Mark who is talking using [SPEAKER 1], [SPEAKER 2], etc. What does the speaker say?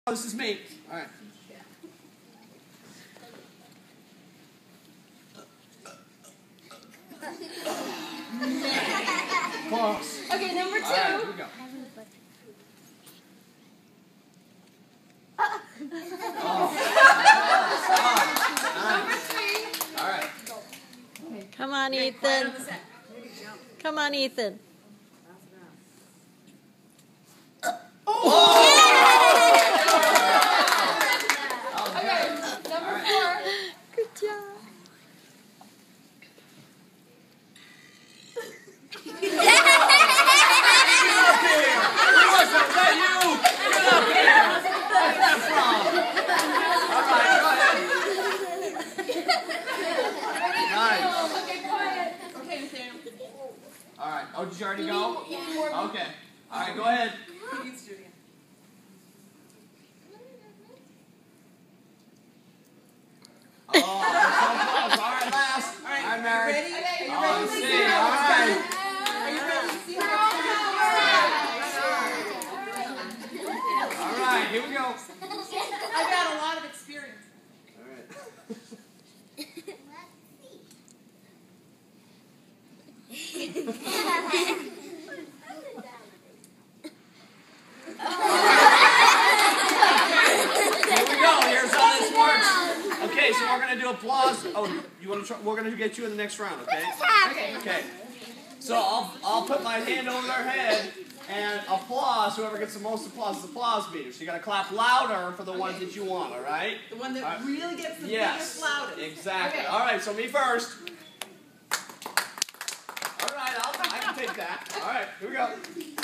[SPEAKER 1] This is me. All right. Close.
[SPEAKER 2] Okay, number 2.
[SPEAKER 1] All right, here we go.
[SPEAKER 2] Number 3.
[SPEAKER 1] All right.
[SPEAKER 3] Come on, Ethan. Come on, Ethan.
[SPEAKER 2] Okay, number 4.
[SPEAKER 3] Good job.
[SPEAKER 1] All right. Oh, did you already go? Okay. All right, go ahead. Oh, so close. All right, last. All right, Mary.
[SPEAKER 2] Ready? Okay,
[SPEAKER 1] Oh, let's see. All right.
[SPEAKER 2] Are you ready to see
[SPEAKER 1] All right, here we go.
[SPEAKER 2] I've got a lot of experience.
[SPEAKER 1] All right. Okay, so we're gonna do applause. Oh, you want to try? We're gonna get you in the next round, okay? Okay. So I'll put my hand over their head and applause. Whoever gets the most applause is the applause meter. So you gotta clap louder for the ones that you want. All right?
[SPEAKER 2] The one that really gets the
[SPEAKER 1] Yes.
[SPEAKER 2] biggest, loudest.
[SPEAKER 1] Exactly.
[SPEAKER 2] Okay.
[SPEAKER 1] All right. So me first. All right. I can take that. All right. Here we go.